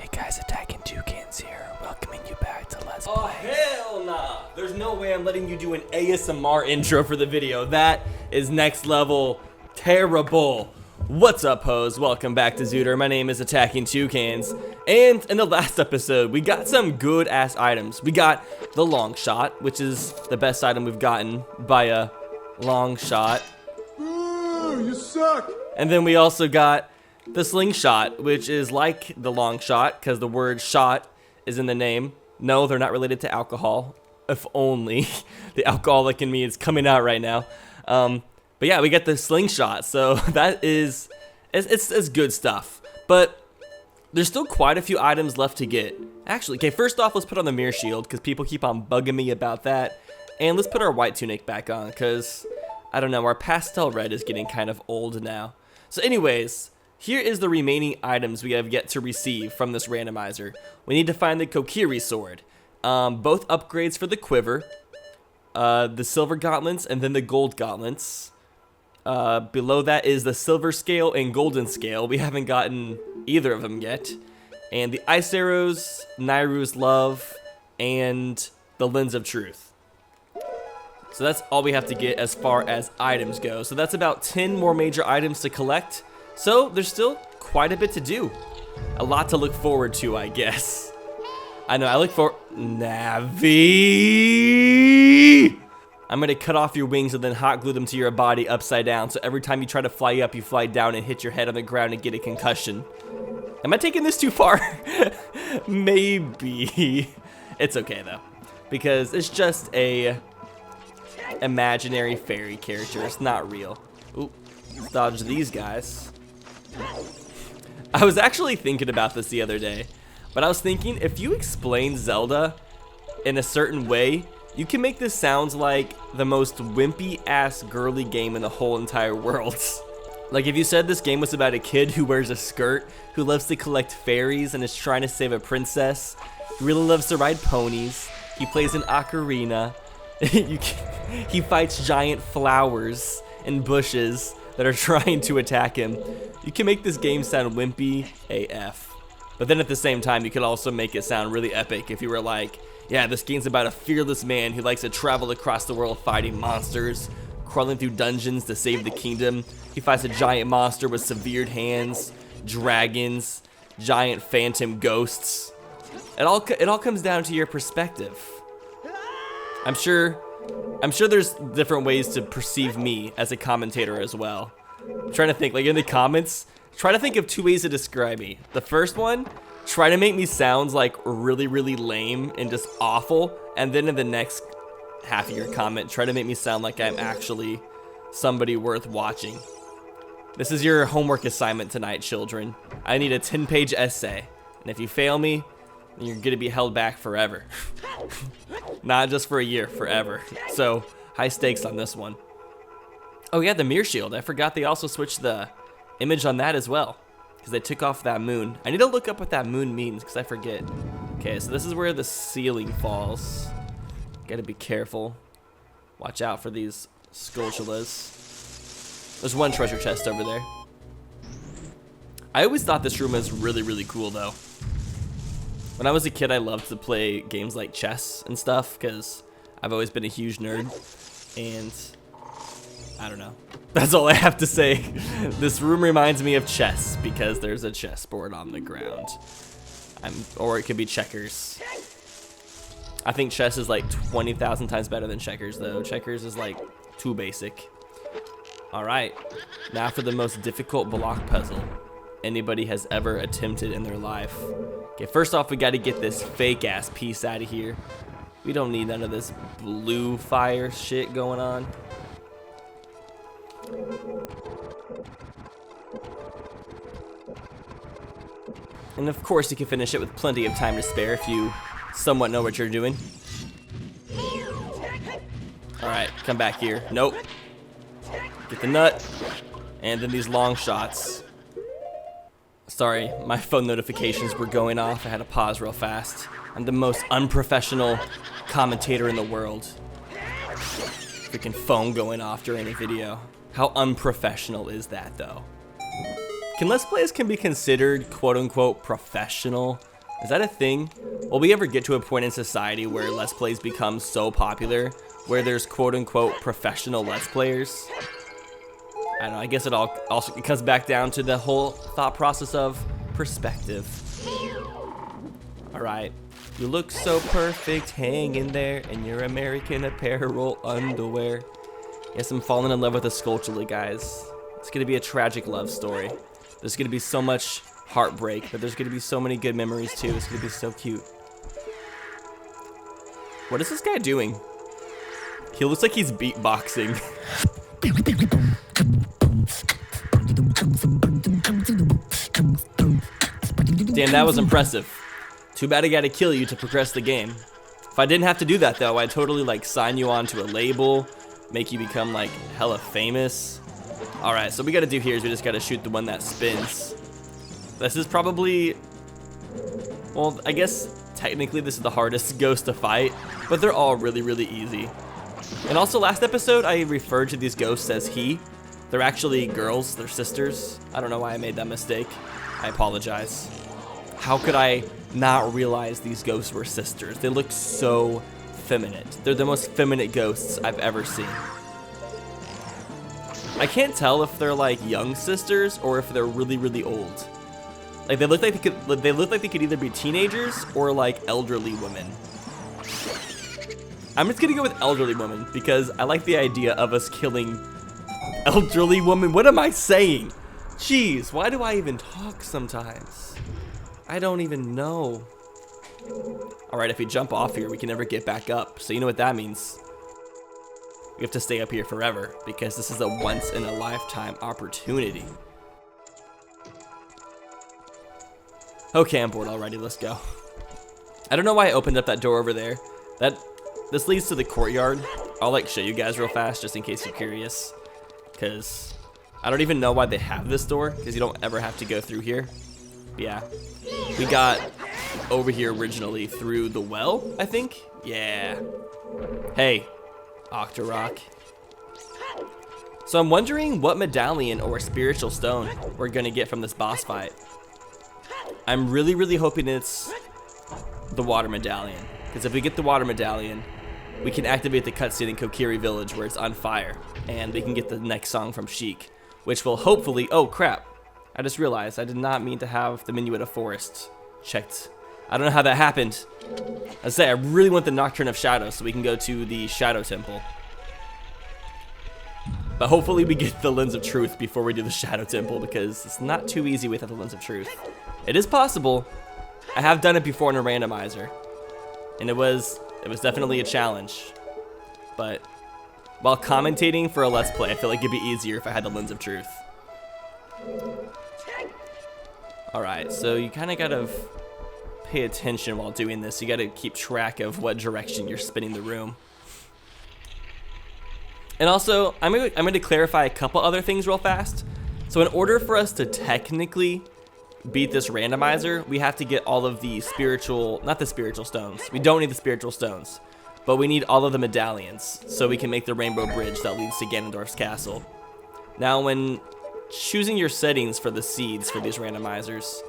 Hey guys, Attacking Toucans here, welcoming you back to Let's Play. Oh hell nah! There's no way I'm letting you do an ASMR intro for the video. That is next level terrible. What's up, hoes? Welcome back to Zora. My name is Attacking Toucans, and in the last episode, we got some good ass items. We got the long shot, which is the best item we've gotten by a long shot. Ooh, you suck! And then we also got the slingshot, which is like the long shot because the word shot is in the name. No, they're not related to alcohol. If only the alcoholic in me is coming out right now. But yeah, we get the slingshot, so that is it's good stuff. But there's still quite a few items left to get. Actually, okay, first off, let's put on the mirror shield because people keep on bugging me about that. And let's put our white tunic back on because, I don't know, our pastel red is getting kind of old now. So anyways, here is the remaining items we have yet to receive from this randomizer. We need to find the Kokiri sword. Both upgrades for the quiver, the silver gauntlets, and then the gold gauntlets. Below that is the silver scale and golden scale. We haven't gotten either of them yet. And the ice arrows, Nairu's love, and the lens of truth. So that's all we have to get as far as items go. So that's about 10 more major items to collect. So there's still quite a bit to do. A lot to look forward to, I guess. I know, I look for Navi. I'm gonna cut off your wings and then hot glue them to your body upside down. So every time you try to fly up, you fly down and hit your head on the ground and get a concussion. Am I taking this too far? Maybe. It's okay though, because it's just a imaginary fairy character. It's not real. Ooh, let's dodge these guys. I was actually thinking about this the other day, but I was thinking if you explain Zelda in a certain way, you can make this sound like the most wimpy ass girly game in the whole entire world. Like if you said this game was about a kid who wears a skirt, who loves to collect fairies and is trying to save a princess, who really loves to ride ponies, he plays an ocarina, he fights giant flowers and bushes that are trying to attack him. You can make this game sound wimpy AF. But then at the same time, you could also make it sound really epic if you were like, yeah, this game's about a fearless man who likes to travel across the world fighting monsters, crawling through dungeons to save the kingdom. He fights a giant monster with severed hands, dragons, giant phantom ghosts. It all comes down to your perspective. I'm sure there's different ways to perceive me as a commentator as well. I'm trying to think, like in the comments, try to think of 2 ways to describe me. The first one, try to make me sound like really, really lame and just awful. And then in the next half of your comment, try to make me sound like I'm actually somebody worth watching. This is your homework assignment tonight, children. I need a 10-page essay. And if you fail me, then you're gonna be held back forever. Not just for a year, forever. So, high stakes on this one. Oh yeah, the mirror shield. I forgot they also switched the image on that as well, because they took off that moon. I need to look up what that moon means, because I forget. Okay, so this is where the ceiling falls. Gotta be careful. Watch out for these Skulltulas. There's one treasure chest over there. I always thought this room was really, really cool, though. When I was a kid, I loved to play games like chess and stuff, because I've always been a huge nerd, and I don't know. That's all I have to say. This room reminds me of chess because there's a chessboard on the ground. Or it could be checkers. I think chess is like 20,000 times better than checkers though. Checkers is like too basic. All right, now for the most difficult block puzzle anybody has ever attempted in their life. Okay, first off, we got to get this fake ass piece out of here. We don't need none of this blue fire shit going on. And of course you can finish it with plenty of time to spare if you somewhat know what you're doing. Alright, come back here. Nope. Get the nut. And then these long shots. Sorry, my phone notifications were going off. I had to pause real fast. I'm the most unprofessional commentator in the world. Freaking phone going off during a video. How unprofessional is that though? Can Let's Plays be considered quote unquote professional? Is that a thing? Will we ever get to a point in society where Let's Plays become so popular, where there's quote-unquote professional Let's Players? I don't know, I guess it comes back down to the whole thought process of perspective. Alright, you look so perfect hanging there in your American Apparel underwear. Yes, I'm falling in love with a Skulltula, guys. It's gonna be a tragic love story. There's gonna be so much heartbreak, but there's gonna be so many good memories too. It's gonna be so cute. What is this guy doing? He looks like he's beatboxing. Damn, that was impressive. Too bad I gotta kill you to progress the game. If I didn't have to do that though, I'd totally like sign you onto a label, make you become like hella famous. Alright, so what we gotta do here is we just gotta shoot the one that spins. This is probably, well, I guess technically this is the hardest ghost to fight, but they're all really, really easy. And also last episode, I referred to these ghosts as he. They're actually girls, they're sisters. I don't know why I made that mistake. I apologize. How could I not realize these ghosts were sisters? They look so feminine. They're the most feminine ghosts I've ever seen. I can't tell if they're like young sisters or if they're really, really old. Like they look like they could either be teenagers or like elderly women. I'm just gonna go with elderly women because I like the idea of us killing elderly women. What am I saying? Jeez, why do I even talk sometimes? I don't even know. Alright, if we jump off here, we can never get back up. So you know what that means. We have to stay up here forever because this is a once-in-a-lifetime opportunity. Okay, I'm bored already. Let's go. I don't know why I opened up that door over there. This leads to the courtyard. I'll like show you guys real fast just in case you're curious. Because I don't even know why they have this door because you don't ever have to go through here. But yeah, we got over here originally through the well, I think. Yeah. Hey, Octorok. So I'm wondering what medallion or spiritual stone we're gonna get from this boss fight. I'm really, really hoping it's the water medallion. Because if we get the water medallion, we can activate the cutscene in Kokiri Village where it's on fire. And we can get the next song from Sheik. Which will hopefully, oh crap. I just realized I did not mean to have the Minuet of Forest checked. I don't know how that happened. I say I really want the Nocturne of Shadow so we can go to the Shadow Temple. But hopefully we get the Lens of Truth before we do the Shadow Temple because it's not too easy without the Lens of Truth. It is possible. I have done it before in a randomizer. And it was definitely a challenge. But while commentating for a Let's Play, I feel like it'd be easier if I had the Lens of Truth. Alright, so you kind of gotta pay attention while doing this. You gotta keep track of what direction you're spinning the room. And also, I'm going to clarify a couple other things real fast. So in order for us to technically beat this randomizer, we have to get all of the spiritual, not the spiritual stones. We don't need the spiritual stones, but we need all of the medallions so we can make the rainbow bridge that leads to Ganondorf's castle. Now, when choosing your settings for the seeds for these randomizers,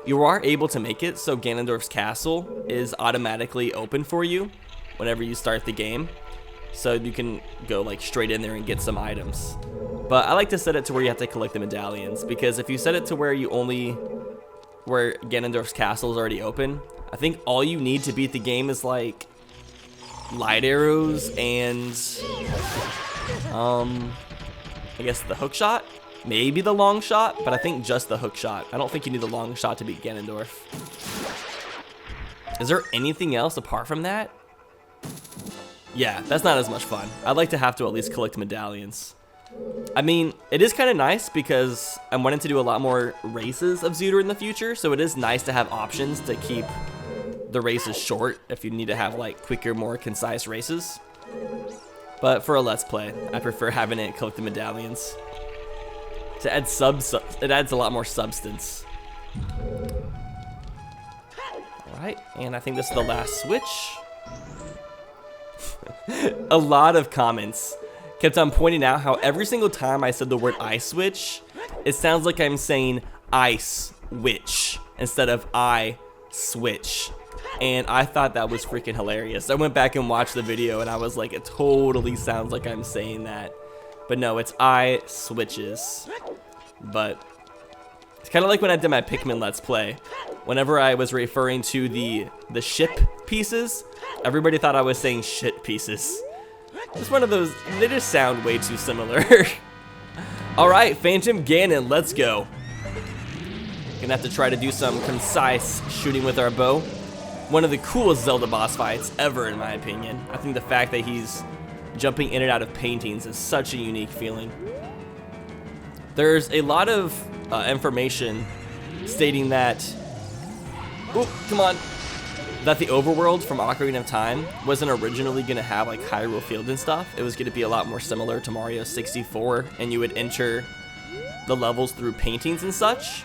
you are able to make it so Ganondorf's castle is automatically open for you whenever you start the game. So you can go like straight in there and get some items. But I like to set it to where you have to collect the medallions, because if you set it to where where Ganondorf's castle is already open, I think all you need to beat the game is like light arrows and I guess the hook shot, maybe the long shot, but I think just the hook shot. I don't think you need the long shot to beat Ganondorf. Is there anything else apart from that? Yeah, that's not as much fun. I'd like to have to at least collect medallions. I mean, it is kind of nice because I'm wanting to do a lot more races of Zora in the future, so it is nice to have options to keep the races short if you need to have like quicker, more concise races. But for a Let's Play, I prefer having it collect the medallions. To add it adds a lot more substance. Alright, and I think this is the last switch. A lot of comments kept on pointing out how every single time I said the word I switch, it sounds like I'm saying ice witch instead of I switch. And I thought that was freaking hilarious. I went back and watched the video and I was like, it totally sounds like I'm saying that. But no, it's I switches. But it's kind of like when I did my Pikmin Let's Play. Whenever I was referring to the ship pieces, everybody thought I was saying shit pieces. It's one of those, they just sound way too similar. Alright, Phantom Ganon, let's go. Gonna have to try to do some concise shooting with our bow. One of the coolest Zelda boss fights ever, in my opinion. I think the fact that he's jumping in and out of paintings is such a unique feeling. There's a lot of information stating that, come on, that the overworld from Ocarina of Time wasn't originally gonna have like Hyrule Field and stuff. It was gonna be a lot more similar to Mario 64, and you would enter the levels through paintings and such.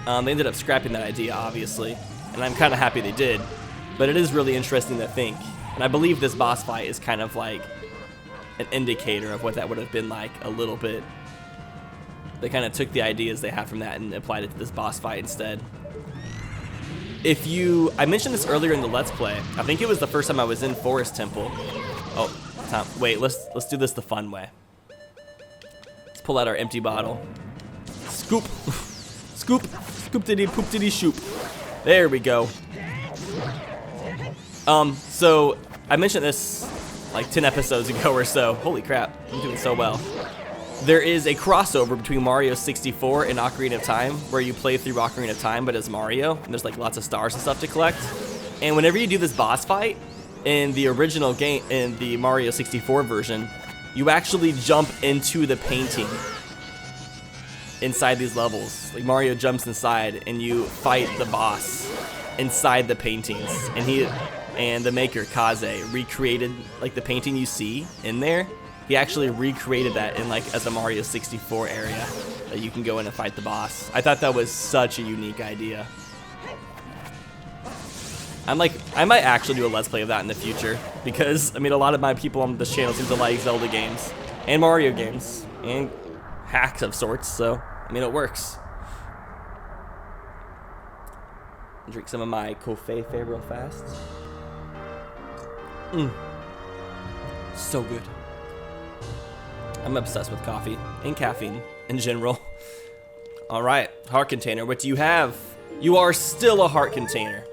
They ended up scrapping that idea, obviously, and I'm kind of happy they did, but it is really interesting to think, and I believe this boss fight is kind of like an indicator of what that would have been like a little bit. They kind of took the ideas they had from that and applied it to this boss fight instead. I mentioned this earlier in the Let's Play. I think it was the first time I was in Forest Temple. Oh, Tom, wait, let's do this the fun way. Let's pull out our empty bottle. Scoop, scoop, scoop diddy, poop diddy, shoop. There we go. So I mentioned this like 10 episodes ago or so. Holy crap, I'm doing so well. There is a crossover between Mario 64 and Ocarina of Time, where you play through Ocarina of Time, but as Mario, and there's like lots of stars and stuff to collect. And whenever you do this boss fight, in the original game, in the Mario 64 version, you actually jump into the painting inside these levels. Like Mario jumps inside and you fight the boss inside the paintings. And the maker, Kaze, recreated like the painting you see in there. He actually recreated that in like as a Mario 64 area that you can go in and fight the boss. I thought that was such a unique idea. I might actually do a Let's Play of that in the future, because I mean a lot of my people on this channel seem to like Zelda games and Mario games and hacks of sorts, so I mean it works. Drink some of my Coffee real fast. So good. I'm obsessed with coffee and caffeine in general. All right, heart container, what do you have? You are still a heart container.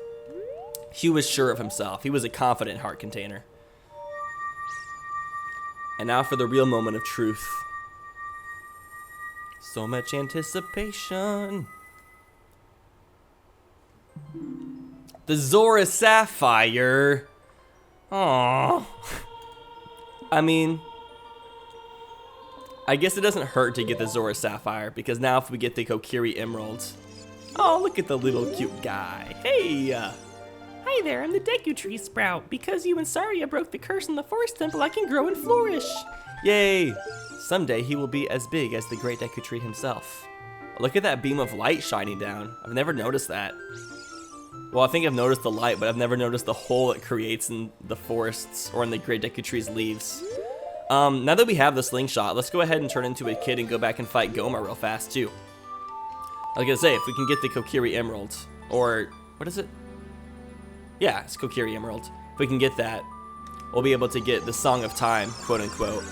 He was sure of himself. He was a confident heart container. And now for the real moment of truth. So much anticipation. The Zora Sapphire. Aww. I mean, I guess it doesn't hurt to get the Zora Sapphire, because now if we get the Kokiri Emerald. Oh, look at the little cute guy. Hey! Hi there, I'm the Deku Tree sprout. Because you and Saria broke the curse in the Forest Temple, I can grow and flourish. Yay! Someday he will be as big as the great Deku Tree himself. Look at that beam of light shining down. I've never noticed that. Well, I think I've noticed the light, but I've never noticed the hole it creates in the forests or in the great Deku Tree's leaves. Now that we have the slingshot, let's go ahead and turn into a kid and go back and fight Gohma real fast, too. I was gonna say, if we can get the Kokiri Emerald, or, what is it? Yeah, it's Kokiri Emerald. If we can get that, we'll be able to get the Song of Time, quote unquote,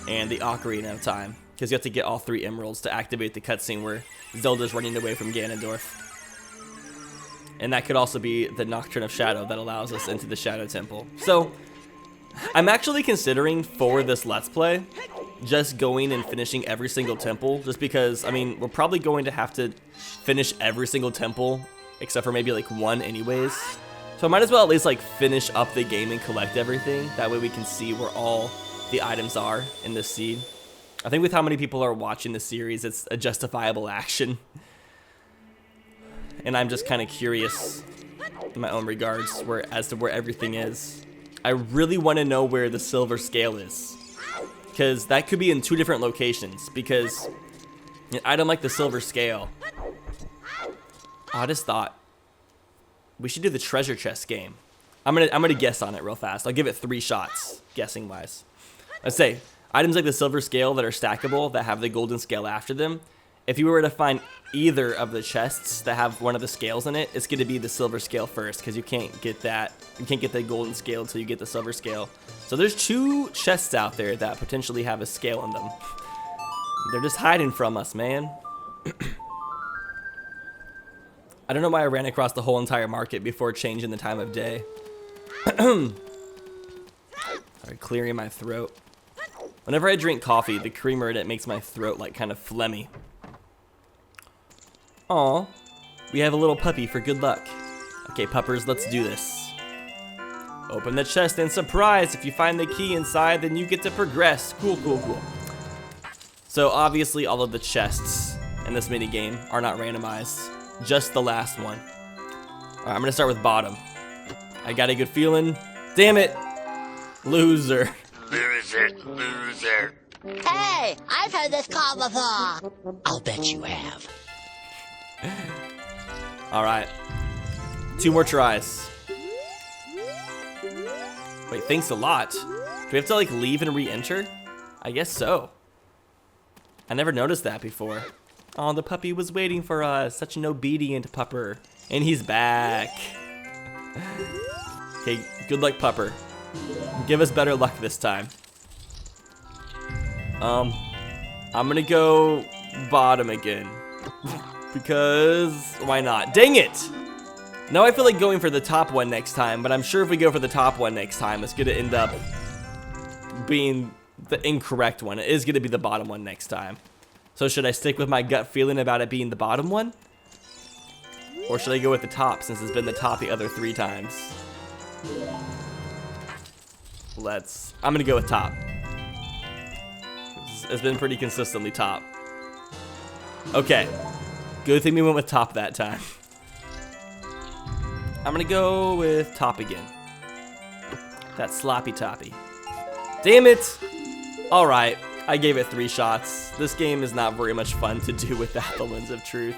and the Ocarina of Time. Because you have to get all 3 emeralds to activate the cutscene where Zelda's running away from Ganondorf. And that could also be the Nocturne of Shadow that allows us into the Shadow Temple. So, I'm actually considering for this Let's Play, just going and finishing every single temple, just because, I mean, we're probably going to have to finish every single temple, except for maybe like 1 anyways. So I might as well at least like finish up the game and collect everything. That way we can see where all the items are in this seed. I think with how many people are watching the series, it's a justifiable action. And I'm just kind of curious in my own regards as to where everything is. I really want to know where the silver scale is, because that could be in 2 different locations, because an item like the silver scale, I just thought we should do the treasure chest game. I'm gonna guess on it real fast. I'll give it 3 shots, guessing wise. Let's say items like the silver scale that are stackable, that have the golden scale after them. If you were to find either of the chests that have one of the scales in it, it's going to be the silver scale first, because you can't get that. You can't get the golden scale until you get the silver scale. So there's 2 chests out there that potentially have a scale in them. They're just hiding from us, man. I don't know why I ran across the whole entire market before changing the time of day. Alright, clearing my throat. Whenever I drink coffee, the creamer in it makes my throat like kind of phlegmy. Aw, we have a little puppy for good luck. Okay, puppers, let's do this. Open the chest and surprise, if you find the key inside, then you get to progress. Cool, cool, cool. So obviously all of the chests in this mini game are not randomized, just the last one. All right, I'm gonna start with bottom. I got a good feeling. Damn it, loser. Loser. Hey, I've heard this call before. I'll bet you have. All right, 2 more tries. Wait, thanks a lot. Do we have to like leave and re-enter? I guess so. I never noticed that before. Oh, the puppy was waiting for us. Such an obedient pupper. And he's back. Okay, good luck, pupper. Give us better luck this time. I'm gonna go bottom again. Because why not? Dang it! Now I feel like going for the top one next time, but I'm sure if we go for the top one next time, it's gonna end up being the incorrect one. It is gonna be the bottom one next time. So should I stick with my gut feeling about it being the bottom one? Or should I go with the top since it's been the top the other 3 times? I'm gonna go with top. It's been pretty consistently top. Okay, good thing we went with top that time. I'm gonna go with top again. That sloppy toppy. Damn it! Alright, I gave it 3 shots. This game is not very much fun to do without the lens of truth.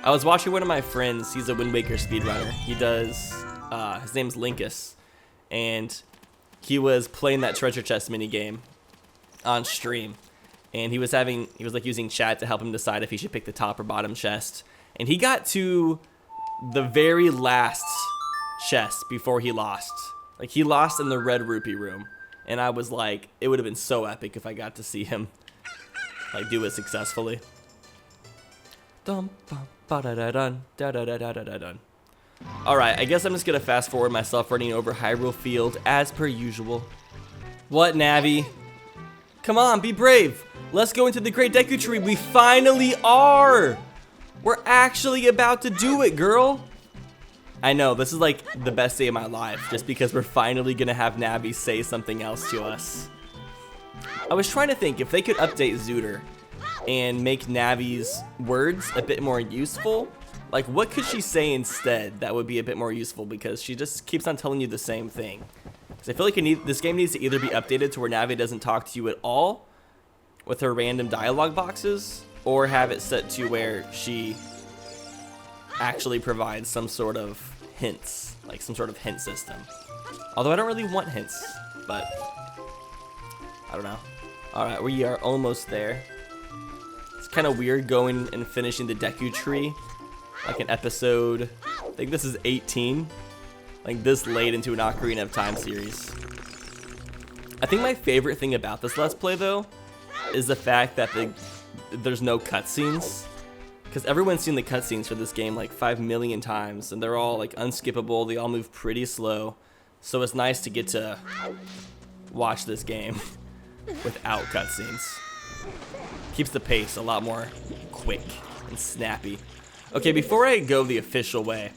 I was watching one of my friends, he's a Wind Waker speedrunner. He does, his name's Linkus. And he was playing that treasure chest minigame on stream. And he was like using chat to help him decide if he should pick the top or bottom chest. And he got to the very last chest before he lost. Like he lost in the red rupee room. And I was like, it would have been so epic if I got to see him like do it successfully. Dun, bum, ba-da-da-dun, da-da-da-da-da-dun. Alright, I guess I'm just gonna fast forward myself running over Hyrule Field as per usual. What, Navi? Come on, be brave. Let's go into the Great Deku Tree. We finally are. We're actually about to do it, girl. I know, this is like the best day of my life, just because we're finally gonna have Navi say something else to us. I was trying to think if they could update Zooter and make Navi's words a bit more useful. Like, what could she say instead that would be a bit more useful? Because she just keeps on telling you the same thing. Because I feel like this game needs to either be updated to where Navi doesn't talk to you at all with her random dialogue boxes, or have it set to where she actually provides some sort of hints, like some sort of hint system. Although I don't really want hints, but I don't know. Alright, we are almost there. It's kind of weird going and finishing the Deku Tree like an episode, I think this is 18, like this late into an Ocarina of Time series. I think my favorite thing about this Let's Play though is the fact that there's no cutscenes. Because everyone's seen the cutscenes for this game like 5 million times, and they're all like unskippable, they all move pretty slow. So it's nice to get to watch this game without cutscenes. Keeps the pace a lot more quick and snappy. Okay, before I go the official way,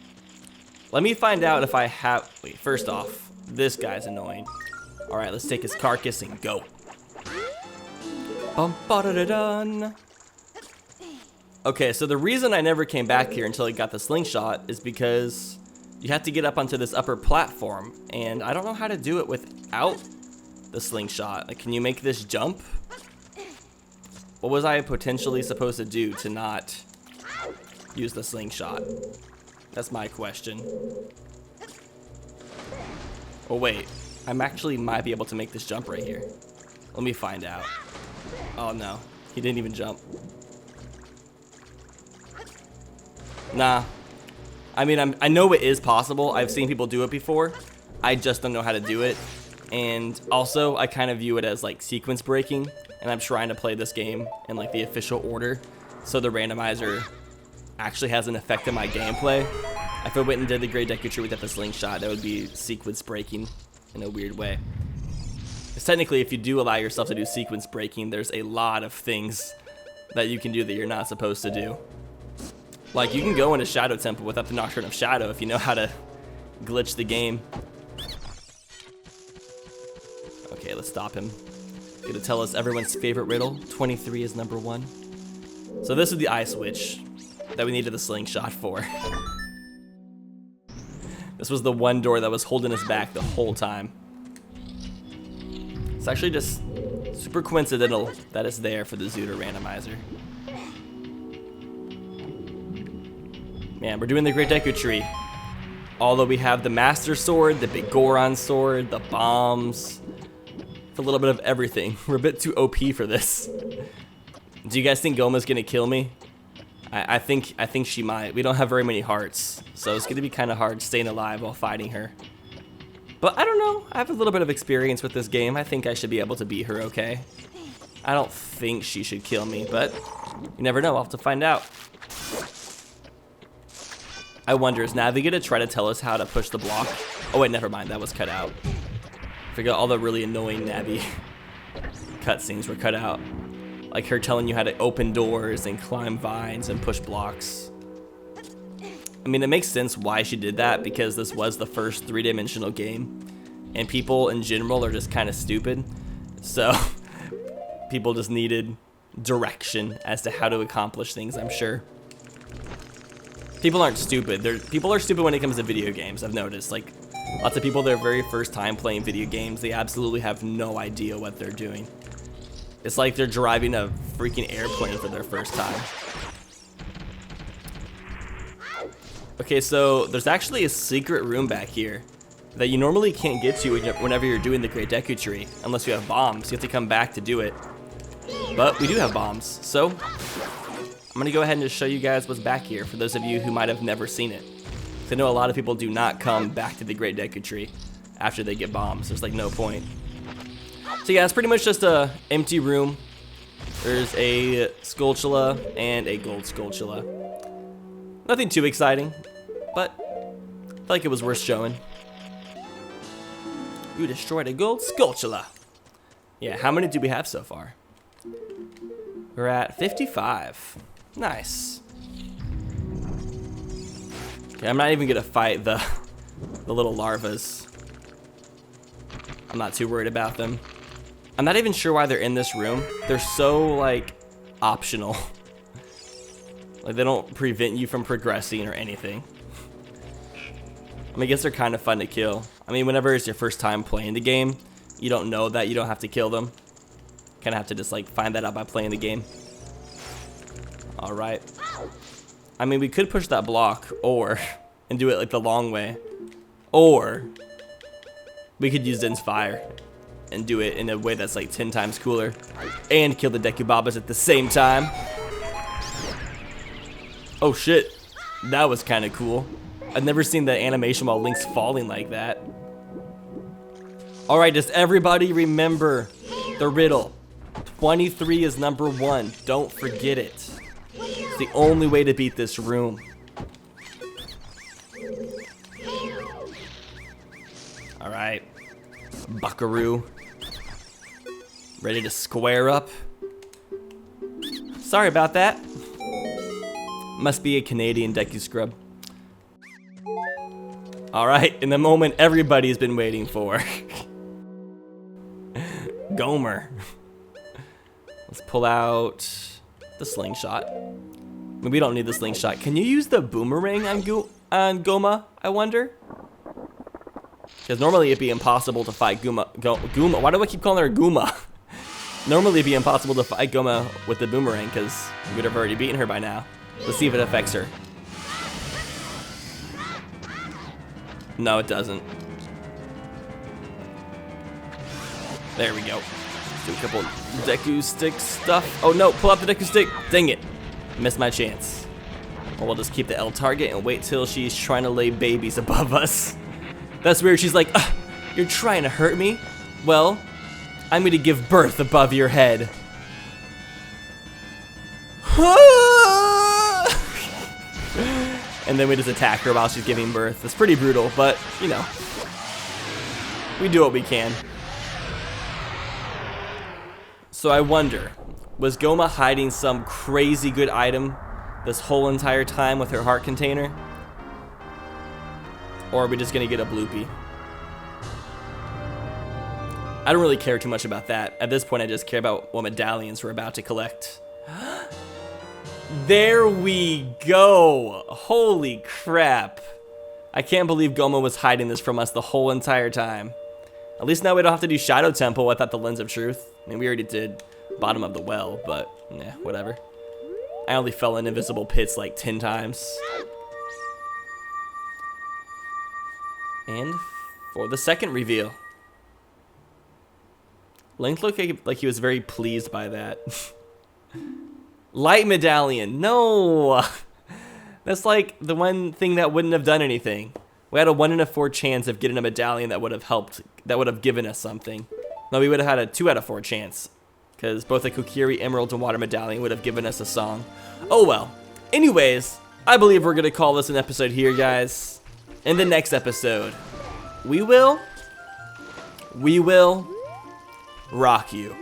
let me find out if I have, wait, first off, this guy's annoying. All right, let's take his carcass and go. Bum, ba-da-da-dun. Okay, so the reason I never came back here until I got the slingshot is because you have to get up onto this upper platform, and I don't know how to do it without the slingshot. Like, can you make this jump? What was I potentially supposed to do to not use the slingshot? That's my question. Oh wait, I actually might be able to make this jump right here. Let me find out. Oh no, he didn't even jump. Nah. I mean, I know it is possible. I've seen people do it before. I just don't know how to do it. And also, I kind of view it as like sequence breaking. And I'm trying to play this game in like the official order. So the randomizer actually has an effect on my gameplay. If I went and did the Great Deku Tree without the slingshot, that would be sequence breaking in a weird way. Because technically, if you do allow yourself to do sequence breaking, there's a lot of things that you can do that you're not supposed to do. Like, you can go into Shadow Temple without the Nocturne of Shadow if you know how to glitch the game. Okay, let's stop him. Gonna tell us everyone's favorite riddle. 23 is number 1. So this is the eye switch that we needed the slingshot for. This was the one door that was holding us back the whole time. It's actually just super coincidental that it's there for the Zora randomizer. Man, we're doing the Great Deku Tree. Although we have the Master Sword, the Big Goron Sword, the bombs, a little bit of everything. We're a bit too OP for this. Do you guys think Gohma's gonna kill me? I think she might. We don't have very many hearts, so it's gonna be kind of hard staying alive while fighting her. But I don't know. I have a little bit of experience with this game. I think I should be able to beat her okay. I don't think she should kill me, but you never know. I'll have to find out. I wonder, is Navi gonna try to tell us how to push the block? Oh wait, never mind. That was cut out. Forget all the really annoying Navi cutscenes were cut out. Like her telling you how to open doors and climb vines and push blocks. I mean, it makes sense why she did that, because this was the first 3-dimensional game. And people in general are just kind of stupid. So people just needed direction as to how to accomplish things, I'm sure. People aren't stupid. People are stupid when it comes to video games, I've noticed. Like, lots of people, their very first time playing video games, they absolutely have no idea what they're doing. It's like they're driving a freaking airplane for their first time. Okay, so there's actually a secret room back here that you normally can't get to whenever you're doing the Great Deku Tree, unless you have bombs. You have to come back to do it. But we do have bombs, so I'm gonna go ahead and just show you guys what's back here for those of you who might have never seen it. I know a lot of people do not come back to the Great Deku Tree after they get bombs. There's like no point. So yeah, it's pretty much just a empty room. There's a Skulltula and a gold Skulltula. Nothing too exciting, but I feel like it was worth showing. You destroyed a gold Skulltula. Yeah, how many do we have so far? We're at 55. Nice. Okay, I'm not even gonna fight the little larvas. I'm not too worried about them. I'm not even sure why they're in this room. They're so, like, optional. Like, they don't prevent you from progressing or anything. I mean, I guess they're kind of fun to kill. I mean, whenever it's your first time playing the game, you don't know that you don't have to kill them. Kind of have to just, like, find that out by playing the game. Alright. I mean, we could push that block, and do it, like, the long way. Or we could use Zen's fire and do it in a way that's like 10 times cooler and kill the Deku Babas at the same time. Oh shit, that was kind of cool. I've never seen the animation while Link's falling like that. Alright, does everybody remember the riddle? 23 is number 1, don't forget it. It's the only way to beat this room. Alright, Buckaroo. Ready to square up? Sorry about that. Must be a Canadian Deku scrub. Alright, in the moment everybody's been waiting for. Gohma. Let's pull out the slingshot. Maybe we don't need the slingshot. Can you use the boomerang on Gohma, I wonder? Because normally it'd be impossible to fight Gohma. Why do I keep calling her Gohma? Normally it'd be impossible to fight Gohma with the boomerang because we'd have already beaten her by now. Let's see if it affects her. No, it doesn't. There we go. Do a couple Deku stick stuff. Oh no, pull out the Deku stick. Dang it. Missed my chance. Well, we'll just keep the L target and wait till she's trying to lay babies above us. That's weird. She's like, you're trying to hurt me? Well, I'm going to give birth above your head. And then we just attack her while she's giving birth. It's pretty brutal, but, you know, we do what we can. So I wonder, was Gohma hiding some crazy good item this whole entire time with her heart container? Or are we just gonna get a bloopy? I don't really care too much about that. At this point, I just care about what medallions we're about to collect. There we go! Holy crap. I can't believe Gohma was hiding this from us the whole entire time. At least now we don't have to do Shadow Temple without the Lens of Truth. I mean, we already did Bottom of the Well, but nah, whatever. I only fell in invisible pits like 10 times. And for the second reveal. Link looked like he was very pleased by that. Light medallion, no! That's like the one thing that wouldn't have done anything. We had a 1 in 4 chance of getting a medallion that would have helped, that would have given us something. No, we would have had a 2 out of 4 chance, because both the Kokiri Emerald and Water Medallion would have given us a song. Oh well. Anyways, I believe we're gonna call this an episode here, guys. In the next episode, we will rock you.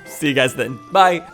See you guys then. Bye.